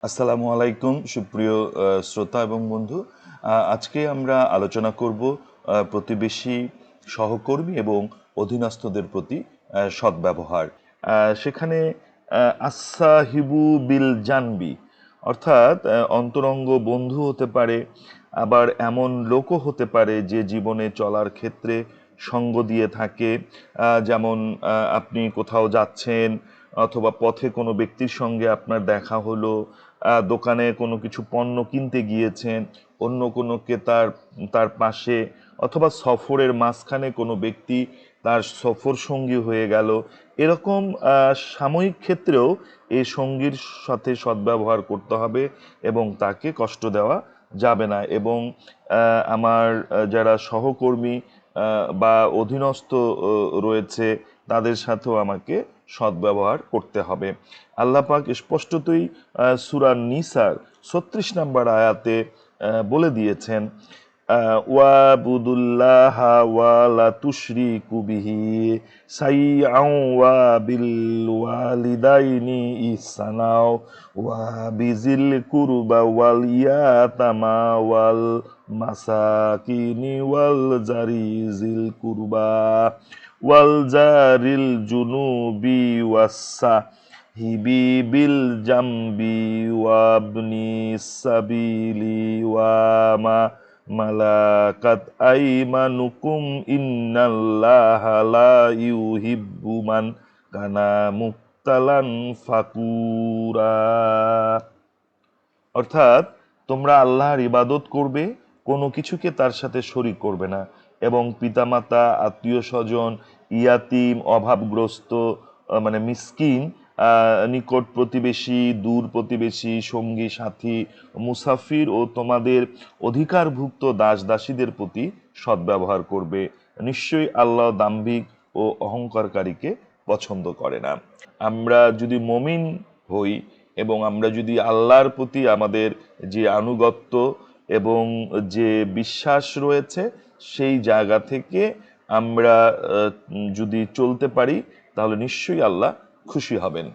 আসসালামু আলাইকুম সুপ্রিয় শ্রোতা এবং বন্ধু। আজকে আমরা আলোচনা করব প্রতিবেশী, সহকর্মী এবং অধীনস্থদের প্রতি সদ্ব্যবহার। সেখানে আসাহিবু বিল জানবি অর্থাৎ অন্তরঙ্গ বন্ধু হতে পারে, আবার এমন লোকও হতে পারে যে জীবনে চলার ক্ষেত্রে সঙ্গ দিয়ে থাকে। যেমন আপনি কোথাও যাচ্ছেন অথবা পথে কোনো ব্যক্তির সঙ্গে আপনার দেখা হলো, দোকানে কোনো কিছু পণ্য কিনতে গিয়েছেন, অন্য কোনো ক্রেতার তার পাশে, অথবা সফরের মাঝখানে কোনো ব্যক্তি তার সফর সঙ্গী হয়ে গেল। এরকম সাময়িক ক্ষেত্রেও এই সঙ্গীর সাথে সদ্ব্যবহার করতে হবে এবং তাকে কষ্ট দেওয়া যাবে না। এবং আমার যারা সহকর্মী বা অধীনস্থ রয়েছে তাদের সাথেও আমাকে সদ্ব্যবহার করতে হবে। আল্লাহ পাক স্পষ্টতই সূরা নিসার ৩৬ নম্বর আয়াতে বলে দিয়েছেন, ওয়াবুদুল্লাহা ওয়া লা তুশরিকু বিহি শাইআন ওয়া বিল ওয়ালিদাইনি ইহসানা ওয়া বিজিল কুরবা ওয়াল ইয়াতামা ওয়াল মাসাকিনি ওয়াল জারিজিল কুরবা ওয়াল জারিল জুনুবি ওয়াসসা হিবি বিল জাম্বি ওয়াবনি সাবিলি ওয়ামা মালাকাত আইমানুকুম ইন্নাল্লাহা লা ইউহিব্বু মান কানা মুক্তালান ফাকুরা। অর্থাৎ তোমরা আল্লাহর ইবাদত করবে, কোনো কিছুকে তার সাথে শরীক করবে না, এবং পিতামাতা, আত্মীয় স্বজন, ইয়াতিম, অভাবগ্রস্ত মানে মিসকিন, নিকট প্রতিবেশী, দূর প্রতিবেশী, সঙ্গী সাথী, মুসাফির ও তোমাদের অধিকারভুক্ত দাস দাসীদের প্রতি সদ্ব্যবহার করবে। নিশ্চয়ই আল্লাহ দাম্ভিক ও অহংকারকারীকে পছন্দ করে না। আমরা যদি মমিন হই এবং আমরা যদি আল্লাহর প্রতি আমাদের যে আনুগত্য এবং যে বিশ্বাস রয়েছে সেই জায়গা থেকে আমরা যদি চলতে পারি, তাহলে নিশ্চয়ই আল্লাহ খুশি হবেন।